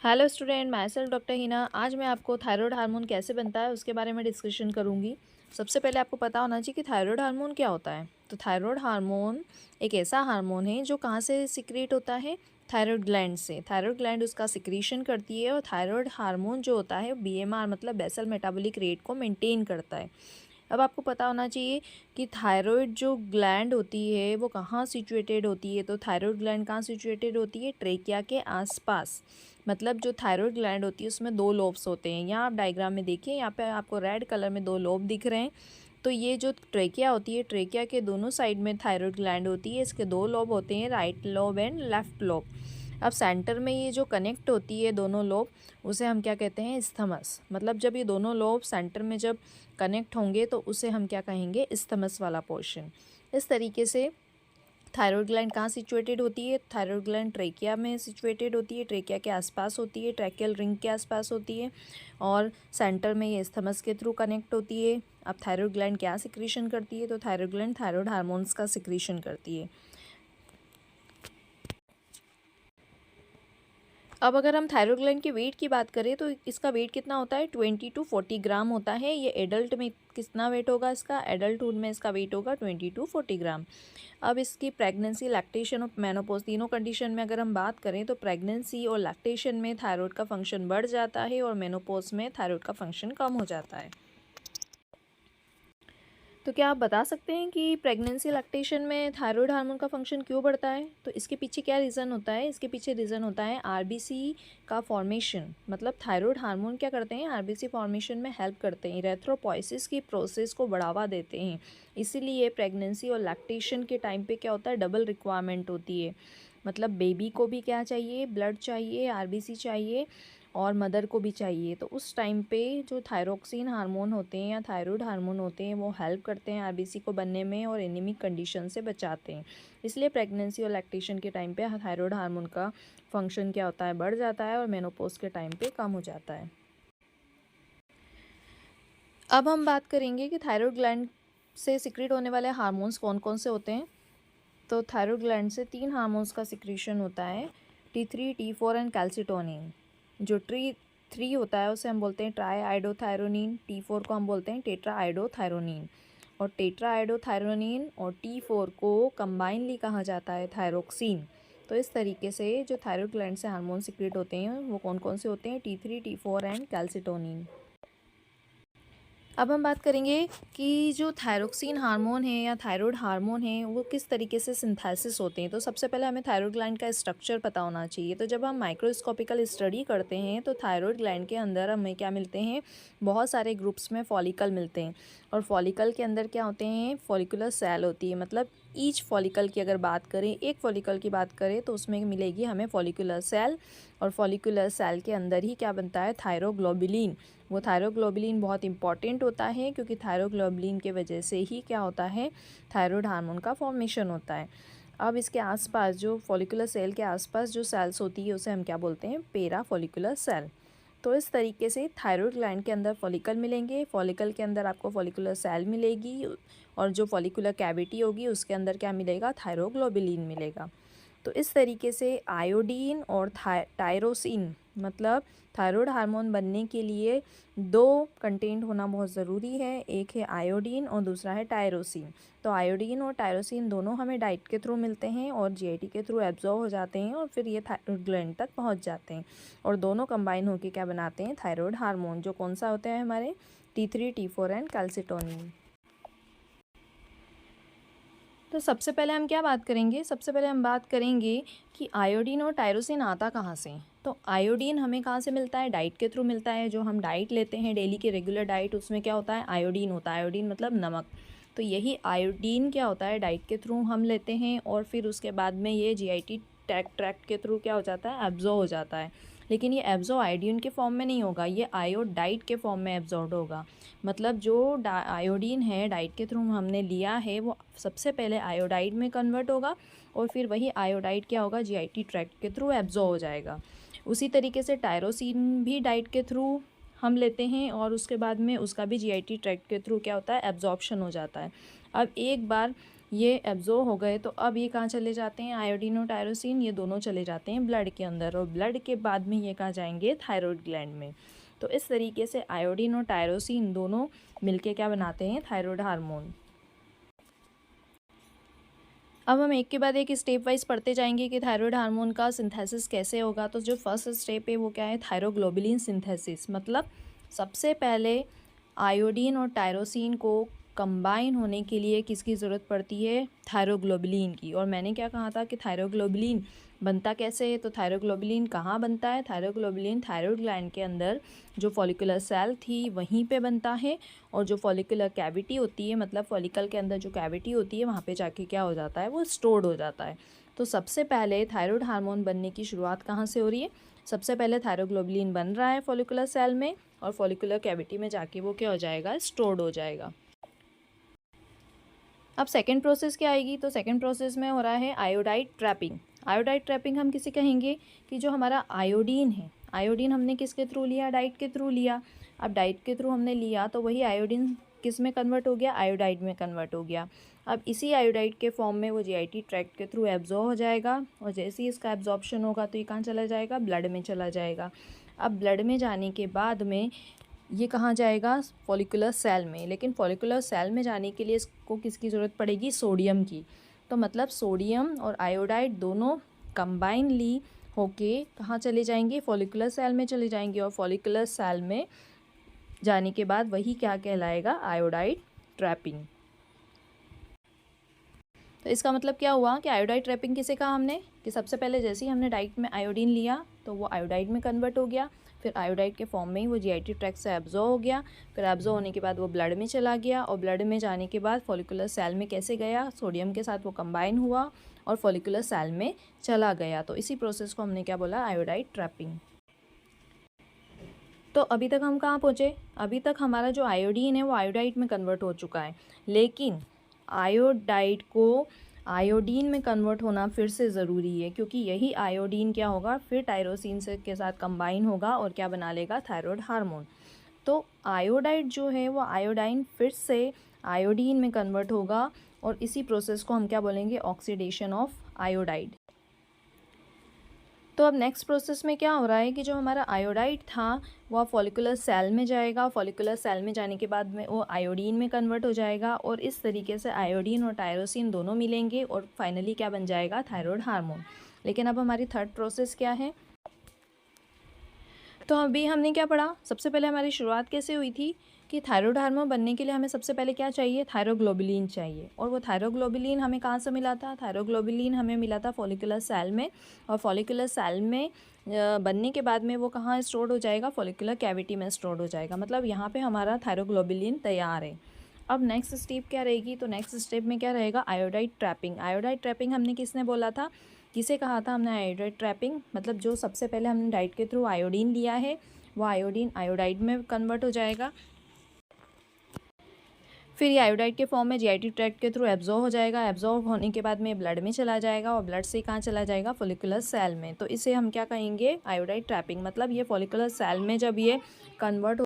Hello student, my self doctor Hina. आज मैं आपको थायराइड हार्मोन कैसे बनता है उसके बारे में डिस्कशन करूंगी। सबसे पहले आपको पता होना चाहिए कि थायराइड हार्मोन क्या होता है। तो थायराइड हार्मोन एक ऐसा हार्मोन है जो कहाँ से सिक्रीट होता है, थायराइड ग्लैंड से। थायराइड ग्लैंड उसका सिक्रीशन करती है और थायराइड हार्मोन जो होता है बीएमआर मतलब बेसल मेटाबॉलिक रेट को मेंटेन करता है। अब आपको पता होना चाहिए कि थायराइड जो ग्लैंड होती है वो कहाँ सिचुएटेड होती है। तो थायराइड ग्लैंड कहाँ सिचुएटेड होती है, ट्रेकिया के आसपास। मतलब जो थायराइड ग्लैंड होती है उसमें दो लोब्स होते हैं। यहाँ आप डायग्राम में देखिए, यहाँ पे आपको रेड कलर में दो लोब दिख रहे हैं। तो ये जो ट्रेकिया होती है, ट्रेकिया के दोनों साइड में थायराइड ग्लैंड होती है। इसके दो लोब होते हैं, right lobe and left lobe. अब सेंटर में ये जो कनेक्ट होती है दोनों लोब, उसे हम क्या कहते हैं, इस्थमस। मतलब जब ये दोनों लोब सेंटर में जब कनेक्ट होंगे तो उसे हम क्या कहेंगे, इस्थमस वाला पोर्शन। इस तरीके से थायराइड ग्लैंड कहाँ सिचुएटेड होती है, थायराइड ग्लैंड ट्रेकिया में सिचुएटेड होती है, ट्रेकिया के आसपास होती है, ट्रैकियल रिंग के आसपास होती है और सेंटर में ये इस्थमस के थ्रू कनेक्ट होती है। अब थायराइड ग्लैंड क्या सिक्रीशन करती है, तो थायराइड ग्लैंड थायराइड हार्मोन्स का सिक्रीशन करती है। अब अगर हम थायराइड ग्लैंड के वेट की बात करें तो इसका वेट कितना होता है, 20 to 40 ग्राम होता है। ये एडल्ट में कितना वेट होगा इसका, एडल्टहुड में इसका वेट होगा 20 to 40 ग्राम। अब इसकी प्रेगनेंसी, लैक्टेशन और मेनोपॉज तीनों कंडीशन में अगर हम बात करें तो प्रेगनेंसी और लैक्टेशन में थायराइड का फंक्शन बढ़ जाता है और मेनोपॉज में थायराइड का फंक्शन कम हो जाता है। तो क्या आप बता सकते हैं कि प्रेगनेंसी लैक्टेशन में थायराइड हार्मोन का फंक्शन क्यों बढ़ता है? तो इसके पीछे क्या रीज़न होता है? इसके पीछे रीज़न होता है आरबीसी का फॉर्मेशन। मतलब थायराइड हार्मोन क्या करते हैं, आरबीसी फॉर्मेशन में हेल्प करते हैं, इरेथ्रोपोइसिस की प्रोसेस को बढ़ावा देते हैं। इसीलिए प्रेगनेंसी और लैक्टेशन के टाइम पे क्या होता है, डबल रिक्वायरमेंट होती है। मतलब बेबी को भी क्या चाहिए, ब्लड चाहिए, आरबीसी चाहिए और मदर को भी चाहिए। तो उस टाइम पे जो थायरोक्सिन हार्मोन होते हैं या थायराइड हार्मोन होते हैं वो हेल्प करते हैं आरबीसी को बनने में और एनीमिक कंडीशन से बचाते हैं। इसलिए प्रेगनेंसी और लैक्टेशन के टाइम पे थायराइड हार्मोन का फंक्शन क्या होता है, बढ़ जाता है और मेनोपॉज के टाइम पे कम हो जाता है। अब हम बात करेंगे कि थायराइड ग्लैंड से सिक्रीट होने वाले हार्मोन्स कौन कौन से होते हैं। तो थायराइड ग्लैंड से 3 हार्मोन्स का सिक्रीशन होता है, T3, T4 एंड कैल्सिटोनिन। जो T3 होता है उसे हम बोलते हैं ट्राई आइडोथायरोनिन, T4 को हम बोलते हैं टेट्रा आइडोथायरोनिन। और टेट्रा आइडोथायरोनिन और T4 को कंबाइनली कहा जाता है थायरोक्सिन। तो इस तरीके से जो थायराइड ग्लैंड से हार्मोन सिक्रीट होते हैं वो कौन कौन से होते हैं, T3, T4 एंड कैल्सिटोनिन। अब हम बात करेंगे कि जो थायरोक्सिन हार्मोन है या थायराइड हार्मोन है वो किस तरीके से सिंथेसिस होते हैं। तो सबसे पहले हमें थायराइड ग्लैंड का स्ट्रक्चर पता होना चाहिए। तो जब हम माइक्रोस्कोपिकल स्टडी करते हैं तो थायराइड ग्लैंड के अंदर हमें क्या मिलते हैं, बहुत सारे ग्रुप्स में फॉलिकल मिलते हैं। और फॉलिकल के अंदर क्या होते हैं, फॉलिकुलर सेल होती है। मतलब ईच फॉलिकल की अगर बात करें, एक फॉलिकल की बात करें तो उसमें मिलेगी हमें फॉलिकुलर सेल। और फॉलिकुलर सेल के अंदर ही क्या बनता है, थायरोग्लोबुलिन। वो थायरोग्लोबुलिन बहुत इंपॉर्टेंट होता है क्योंकि थायरोग्लोबुलिन के वजह से ही क्या होता है, थायराइड हार्मोन का फॉर्मेशन होता है। अब इसके आसपास जो फॉलिकुलर सेल के आसपास जो सेल्स होती है उसे हम क्या बोलते हैं, पेरा फॉलिकुलर सेल। तो इस तरीके से थायराइड ग्लैंड के अंदर फॉलिकल मिलेंगे, फॉलिकल के अंदर आपको फॉलिकुलर सेल मिलेगी और जो फॉलिकुलर कैविटी होगी उसके अंदर क्या मिलेगा, थायरोग्लोबुलिन मिलेगा। तो इस तरीके से आयोडीन और टायरोसिन, मतलब थायराइड हार्मोन बनने के लिए दो कंटेंट होना बहुत ज़रूरी है, एक है आयोडीन और दूसरा है टायरोसिन। तो आयोडीन और टायरोसिन दोनों हमें डाइट के थ्रू मिलते हैं और जीआईटी के थ्रू एब्जॉर्ब हो जाते हैं और फिर ये थायराइड ग्लैंड तक पहुंच जाते हैं और दोनों कंबाइन होकर क्या बनाते हैं, थायराइड हार्मोन, जो कौन सा होता है हमारे T3, T4 एंड कैल्सिटोनिन। तो सबसे पहले हम क्या बात करेंगे, सबसे पहले हम बात करेंगे कि आयोडीन और टायरोसिन आता कहाँ से। तो आयोडीन हमें कहाँ से मिलता है, डाइट के थ्रू मिलता है। जो हम डाइट लेते हैं डेली की रेगुलर डाइट, उसमें क्या होता है, आयोडीन होता है। आयोडीन मतलब नमक। तो यही आयोडीन क्या होता है, डाइट के थ्रू हम लेते हैं और फिर उसके बाद में ये जीआईटी ट्रैक्ट के थ्रू क्या हो जाता है, एब्जॉर्ब हो जाता है। लेकिन ये एब्जॉर्ब आयोडीन के फॉर्म में नहीं होगा, ये आयोडाइड के फॉर्म में एब्जॉर्ब होगा। मतलब जो आयोडीन है डाइट के थ्रू हमने लिया है वो सबसे पहले आयोडाइड में कन्वर्ट होगा और फिर वही आयोडाइड क्या होगा, जीआईटी ट्रैक्ट के थ्रू एब्जॉर्ब हो जाएगा। उसी तरीके से टायरोसिन भी डाइट के थ्रू हम लेते हैं और उसके बाद में उसका भी जीआईटी ट्रैक्ट के थ्रू क्या होता है, एब्जॉर्प्शन हो जाता है। अब एक बार ये एब्जॉर्ब हो गए तो अब ये कहाँ चले जाते हैं, आयोडीन और टायरोसिन ये दोनों चले जाते हैं ब्लड के अंदर, और ब्लड के बाद में ये कहाँ जाएंगे, थायराइड ग्लैंड में। तो इस तरीके से आयोडीन और टायरोसिन दोनों मिलके क्या बनाते हैं, थायराइड हार्मोन। अब हम एक के बाद एक स्टेप वाइज पढ़ते जाएंगे कि थायराइड हार्मोन का सिंथेसिस कैसे होगा। तो जो फर्स्ट स्टेप है वो क्या है, थायरोग्लोबुलिन सिंथेसिस। मतलब सबसे पहले आयोडीन और टायरोसिन को कंबाइन होने के लिए किसकी ज़रूरत पड़ती है, थायरोग्लोबुलिन की। और मैंने क्या कहा था कि थायरोग्लोबुलिन बनता कैसे है, तो थायरोग्लोबुलिन कहाँ बनता है, थायरोग्लोबुलिन थायराइड ग्लैंड के अंदर जो फॉलिकुलर सेल थी वहीं पे बनता है, और जो फॉलिकुलर कैविटी होती है, मतलब फॉलिकल के अंदर जो कैविटी होती है वहाँ पे जाके क्या हो जाता है, वो स्टोर्ड हो जाता है। तो सबसे पहले थायराइड हार्मोन बनने की शुरुआत कहाँ से हो रही है, सबसे पहले थायरोग्लोबुलिन बन रहा है फॉलिकुलर सेल में, और फॉलिकुलर कैविटी में जाके वो क्या हो जाएगा, स्टोर्ड हो जाएगा। अब सेकेंड प्रोसेस क्या आएगी, तो सेकेंड प्रोसेस में हो रहा है आयोडाइड ट्रैपिंग। आयोडाइड ट्रैपिंग हम किसे कहेंगे कि जो हमारा आयोडीन है, आयोडीन हमने किसके थ्रू लिया, डाइट के थ्रू लिया। अब डाइट के थ्रू हमने लिया तो वही आयोडीन किस में कन्वर्ट हो गया, आयोडाइड में कन्वर्ट हो गया। अब इसी आयोडाइड के फॉर्म में वो जीआईटी ट्रैक्ट के थ्रू एब्जॉर्ब हो जाएगा, और जैसे ही इसका एब्जॉर्प्शन होगा तो ये कहाँ चला जाएगा, ब्लड में चला जाएगा। अब ब्लड में जाने के बाद में ये कहाँ जाएगा, फॉलिकुलर सेल में। लेकिन फॉलिकुलर सेल में जाने के लिए इसको किसकी ज़रूरत पड़ेगी, सोडियम की। तो मतलब सोडियम और आयोडाइड दोनों कंबाइनली होके कहाँ चले जाएंगे, फॉलिकुलर सेल में चले जाएंगे, और फॉलिकुलर सेल में जाने के बाद वही क्या कहलाएगा, आयोडाइड ट्रैपिंग। तो इसका मतलब क्या हुआ कि आयोडाइड ट्रैपिंग किसे कहा हमने, कि सबसे पहले जैसे ही हमने डाइट में आयोडीन लिया तो वो आयोडाइड में कन्वर्ट हो गया, फिर आयोडाइड के फॉर्म में ही वो जीआईटी ट्रैक्ट से एब्जॉर्ब हो गया, फिर एब्जॉर्ब होने के बाद वो ब्लड में चला गया, और ब्लड में जाने के बाद फॉलिकुलर सेल में कैसे गया, सोडियम के साथ वो कंबाइन हुआ और फॉलिकुलर सेल में चला गया। तो इसी प्रोसेस को हमने क्या बोला, आयोडाइड ट्रैपिंग। तो अभी तक हम कहाँ पहुँचे, अभी तक हमारा जो आयोडीन है वो आयोडाइड में कन्वर्ट हो चुका है, लेकिन आयोडाइड को आयोडीन में कन्वर्ट होना फिर से ज़रूरी है, क्योंकि यही आयोडीन क्या होगा, फिर टायरोसिन से के साथ कंबाइन होगा और क्या बना लेगा, थायराइड हार्मोन। तो आयोडाइड जो है वो आयोडाइन फिर से आयोडीन में कन्वर्ट होगा, और इसी प्रोसेस को हम क्या बोलेंगे, ऑक्सीडेशन ऑफ आयोडाइड। तो अब नेक्स्ट प्रोसेस में क्या हो रहा है कि जो हमारा आयोडाइड था वह फॉलिकुलर सेल में जाएगा, फॉलिकुलर सेल में जाने के बाद में वो आयोडीन में कन्वर्ट हो जाएगा, और इस तरीके से आयोडीन और टायरोसिन दोनों मिलेंगे और फाइनली क्या बन जाएगा, थायराइड हार्मोन। लेकिन अब हमारी थर्ड प्रोसेस क्या है, तो अभी हमने क्या पढ़ा, सबसे पहले हमारी शुरुआत कैसे हुई थी कि थायराइड हार्मोन बनने के लिए हमें सबसे पहले क्या चाहिए, थायरोग्लोबुलिन चाहिए। और वो थायरोग्लोबुलिन हमें कहाँ से मिला था, थायरोग्लोबुलिन हमें मिला था फॉलिकुलर सेल में, और फॉलिकुलर सेल में बनने के बाद में वो कहाँ स्टोर हो जाएगा, फॉलिकुलर कैविटी में स्टोर हो जाएगा। मतलब यहाँ पे हमारा थायरोग्लोबुलिन तैयार है। अब नेक्स्ट स्टेप क्या रहेगी, तो नेक्स्ट स्टेप में क्या रहेगा, आयोडाइड ट्रैपिंग। आयोडाइड ट्रैपिंग हमने किसने बोला था, किसे कहा था हमने, आयोडाइड ट्रैपिंग। मतलब जो सबसे पहले हमने डाइट के थ्रू आयोडीन लिया है वो आयोडीन आयोडाइड में कन्वर्ट हो जाएगा, फिर ये आयोडाइड के फॉर्म में जीआईटी ट्रैक्ट के थ्रू एब्जॉर्ब हो जाएगा, एब्जॉर्ब होने के बाद में ब्लड में चला जाएगा, और ब्लड से कहाँ चला जाएगा, फॉलिकुलर सेल में। तो इसे हम क्या कहेंगे, आयोडाइड ट्रैपिंग। मतलब ये फॉलिकुलर सेल में जब ये कन्वर्ट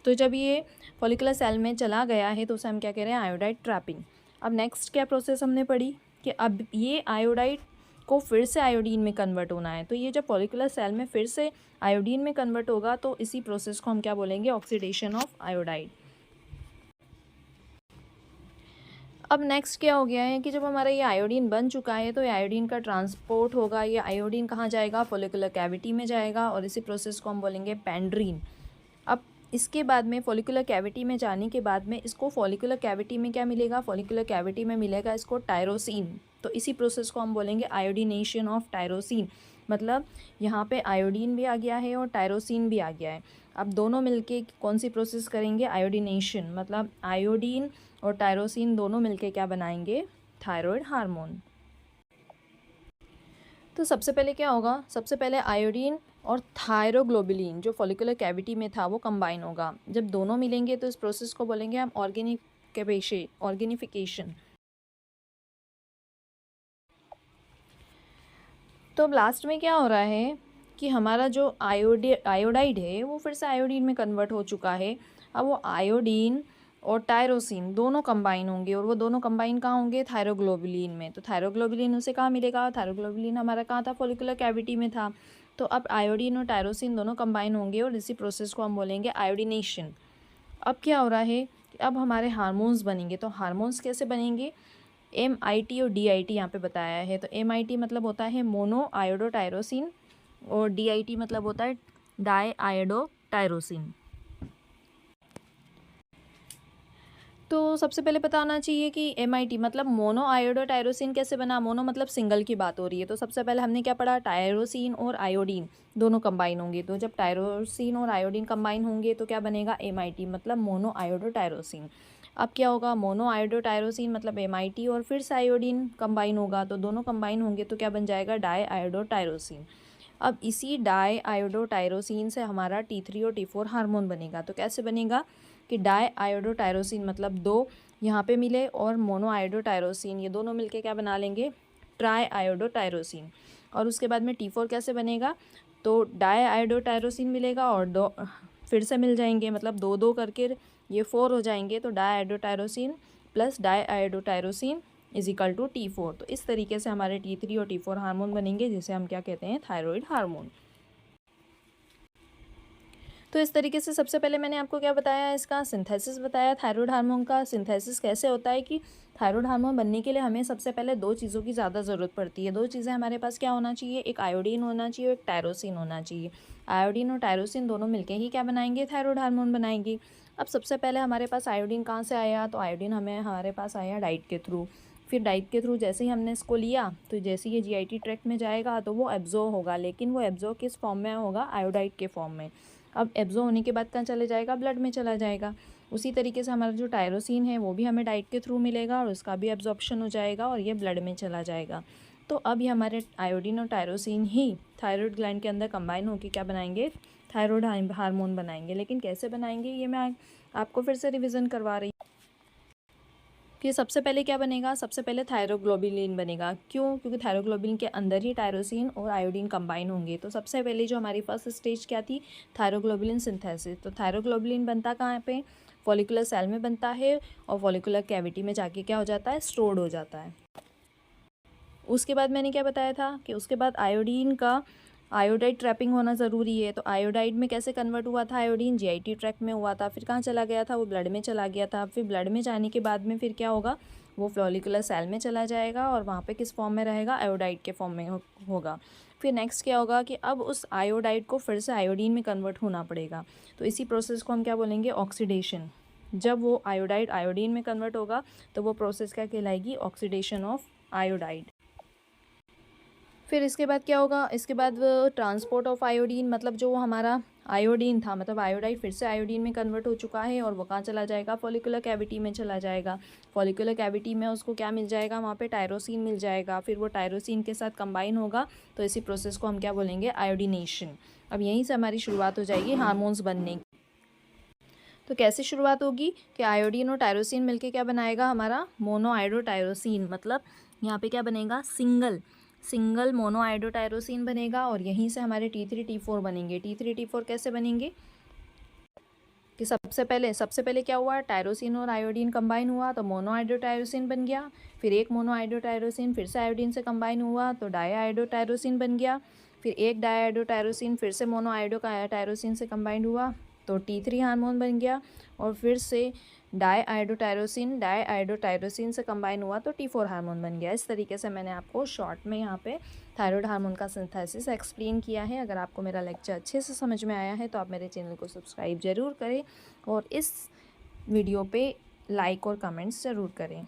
तो जब ये फॉलिकुलर सेल में चला गया है तो उसे हम क्या कह रहे हैं, आयोडाइड ट्रैपिंग। अब नेक्स्ट क्या प्रोसेस हमने पढ़ी कि अब ये आयोडाइड को फिर से आयोडीन में कन्वर्ट होना है। तो ये जब फॉलिकुलर सेल में फिर से आयोडीन में कन्वर्ट होगा तो इसी प्रोसेस को हम क्या बोलेंगे, ऑक्सीडेशन ऑफ आयोडाइड। अब नेक्स्ट क्या हो गया है कि जब हमारा ये आयोडीन बन चुका है तो ये आयोडीन का ट्रांसपोर्ट होगा, ये आयोडीन कहाँ जाएगा, फॉलिकुलर कैविटी में जाएगा, और इसी प्रोसेस को हम बोलेंगे पेंड्रीन। अब इसके बाद में फॉलिकुलर कैविटी में जाने के बाद में इसको फॉलिकुलर कैविटी में क्या मिलेगा, फॉलिकुलर कैविटी में मिलेगा इसको टायरोसिन। तो इसी प्रोसेस को हम बोलेंगे आयोडीनेशन ऑफ टायरोसिन। मतलब यहाँ पे आयोडीन भी आ गया है और टायरोसिन भी आ गया है। अब दोनों मिलके कौन सी प्रोसेस करेंगे, आयोडीनेशन। मतलब आयोडीन और टायरोसिन दोनों मिलके क्या बनाएंगे, थायराइड हार्मोन। तो सबसे पहले क्या होगा, सबसे पहले आयोडीन और थायरोग्लोबुलिन जो फॉलिकुलर कैविटी में था वो कंबाइन होगा। जब दोनों मिलेंगे तो इस प्रोसेस को बोलेंगे हम ऑर्गेनिफिकेशन। तो अब लास्ट में क्या हो रहा है कि हमारा जो आयोडाइड है वो फिर से आयोडीन में कन्वर्ट हो चुका है। अब वो आयोडीन और टायरोसिन दोनों कंबाइन होंगे, और वो दोनों कंबाइन कहाँ होंगे, थायरोग्लोबुलिन में। तो थायरोग्लोबुलिन उसे कहाँ मिलेगा, थायरोग्लोबुलिन हमारा कहाँ था, फॉलिकुलर कैविटी में था। तो अब आयोडीन और टायरोसिन दोनों कंबाइन होंगे और इसी प्रोसेस को हम बोलेंगे आयोडीनेशन। अब क्या हो रहा है कि अब हमारे हार्मोन्स बनेंगे। तो हार्मोन्स कैसे बनेंगे, MIT और DIT यहाँ पे बताया है। तो MIT मतलब होता है मोनो आयोडोटायरोसिन, और DIT मतलब होता है डाई आयोडोटायरोसिन। तो सबसे पहले पता होना चाहिए कि MIT मतलब मोनो आयोडोटायरोसिन कैसे बना। मोनो मतलब सिंगल की बात हो रही है। तो सबसे पहले हमने क्या पढ़ा, टायरोसिन और आयोडीन दोनों कंबाइन होंगे। तो जब टायरोसिन और आयोडीन कंबाइन होंगे तो क्या बनेगा, MIT मतलब मोनो आयोडोटायरोसिन। अब क्या होगा, मोनो आयोडोटायरोसिन मतलब MIT और फिर से आयोडीन कंबाइन होगा, तो दोनों कंबाइन होंगे तो क्या बन जाएगा, डाई आयोडोटायरोसिन। अब इसी डाई आयोडोटायरोसिन से हमारा T3 और T4 हार्मोन बनेगा। तो कैसे बनेगा कि डाई आयोडोटायरोसिन मतलब दो यहाँ पे मिले, और मोनो आयोडोटायरोसिन ये दोनों मिलके क्या बना लेंगे, ट्राई आयोडोटायरोसिन। और उसके बाद में T4 कैसे बनेगा, तो डाई आयोडोटायरोसिन मिलेगा और दो फिर से मिल जाएंगे, मतलब दो दो करके ये 4 हो जाएंगे। तो diiodotyrosine plus diiodotyrosine is equal to T4। तो इस तरीके से हमारे T3 और T4 हार्मोन बनेंगे, जिसे हम क्या कहते हैं, थायराइड हार्मोन। तो इस तरीके से सबसे पहले मैंने आपको क्या बताया, इसका सिंथेसिस बताया। थायराइड हार्मोन का सिंथेसिस कैसे होता है कि थायराइड हार्मोन बनने के लिए हमें सबसे पहले दो चीज़ों की ज़्यादा ज़रूरत पड़ती है। दो चीज़ें हमारे पास क्या होना चाहिए, एक आयोडीन होना चाहिए और एक टायरोसिन होना चाहिए। आयोडीन और टायरोसिन दोनों मिलकर ही क्या बनाएंगे, थायराइड हार्मोन बनाएंगे। अब सबसे पहले हमारे पास आयोडीन कहाँ से आया, तो आयोडीन हमारे पास आया डाइट के थ्रू। फिर डाइट के थ्रू जैसे ही हमने इसको लिया, तो जैसे ये GIT ट्रैक्ट में जाएगा तो वो एब्जॉर्ब होगा, लेकिन वो एब्जॉर्ब किस फॉर्म में होगा, आयोडाइड के फॉर्म में। अब एब्जॉर्ब होने के बाद कहाँ चले जाएगा, ब्लड में चला जाएगा। उसी तरीके से हमारा जो टायरोसिन है वो भी हमें डाइट के थ्रू मिलेगा और उसका भी एब्जॉर्प्शन हो जाएगा और ये ब्लड में चला जाएगा। तो अब ये हमारे आयोडीन और टायरोसिन ही थायराइड ग्लैंड के अंदर कंबाइन होकर क्या बनाएंगे, थायराइड हार्मोन बनाएंगे। लेकिन कैसे बनाएंगे ये मैं आपको फिर से रिविज़न करवा रही हूँ कि सबसे पहले क्या बनेगा, सबसे पहले थायरोग्लोबुलिन बनेगा। क्यों, क्योंकि थायरोग्लोबुलिन के अंदर ही टायरोसिन और आयोडीन कंबाइन होंगे। तो सबसे पहले जो हमारी फर्स्ट स्टेज क्या थी, थायरोग्लोबुलिन सिंथेसिस। तो थायरोग्लोबुलिन बनता कहाँ पे, फॉलिकुलर सेल में बनता है, और फॉलिकुलर कैविटी में जाके क्या हो जाता है, स्टोर्ड हो जाता है। उसके बाद मैंने क्या बताया था कि उसके बाद आयोडीन का आयोडाइड ट्रैपिंग होना ज़रूरी है। तो आयोडाइड में कैसे कन्वर्ट हुआ था, आयोडीन GIT ट्रैक में हुआ था, फिर कहाँ चला गया था, वो ब्लड में चला गया था। फिर ब्लड में जाने के बाद में फिर क्या होगा, वो फॉलिकुलर सेल में चला जाएगा और वहाँ पे किस फॉर्म में रहेगा, आयोडाइड के फॉर्म में होगा। फिर नेक्स्ट क्या होगा कि अब उस आयोडाइड को फिर से आयोडीन में कन्वर्ट होना पड़ेगा। तो इसी प्रोसेस को हम क्या बोलेंगे, ऑक्सीडेशन। जब वो आयोडाइड आयोडीन में कन्वर्ट होगा तो वो प्रोसेस क्या कहलाएगी, ऑक्सीडेशन ऑफ आयोडाइड। फिर इसके बाद क्या होगा, इसके बाद ट्रांसपोर्ट ऑफ आयोडीन, मतलब जो हमारा आयोडीन था, मतलब आयोडाइड फिर से आयोडीन में कन्वर्ट हो चुका है और वो कहाँ चला जाएगा, फॉलिकुलर कैविटी में चला जाएगा। फॉलिकुलर कैविटी में उसको क्या मिल जाएगा, वहाँ पे टायरोसिन मिल जाएगा। फिर वो टायरोसिन के साथ कंबाइन होगा, तो इसी प्रोसेस को हम क्या बोलेंगे, आयोडीनेशन। अब यहीं से हमारी शुरुआत हो जाएगी हार्मोन्स बनने की। तो कैसे शुरुआत होगी कि आयोडीन और टायरोसिन मिलके क्या बनाएगा, हमारा मोनो आयोडोटायरोसिन, मतलब यहाँ पे क्या बनेगा, सिंगल मोनो आयोडोटायरोसिन बनेगा। और यहीं से हमारे T3 T4 बनेंगे। T3 T4 कैसे बनेंगे कि सबसे पहले क्या हुआ, टायरोसिन और आयोडीन कंबाइन हुआ तो मोनो आयोडोटायरोसिन बन गया। फिर एक मोनो आयोडोटायरोसिन फिर से आयोडीन से कंबाइन हुआ तो डाई आयोडोटायरोसिन बन गया। फिर एक डाई आयोडोटायरोसिन फिर से मोनो आयोडोटायरोसिन से कंबाइन हुआ तो T3 हार्मोन बन गया। और फिर से डाई आयोडोटायरोसिन से कंबाइन हुआ तो T4 हार्मोन बन गया। इस तरीके से मैंने आपको शॉर्ट में यहाँ पे थायराइड हार्मोन का सिंथेसिस एक्सप्लेन किया है। अगर आपको मेरा लेक्चर अच्छे से समझ में आया है तो आप मेरे चैनल को सब्सक्राइब ज़रूर करें और इस वीडियो पे लाइक और कमेंट्स ज़रूर करें।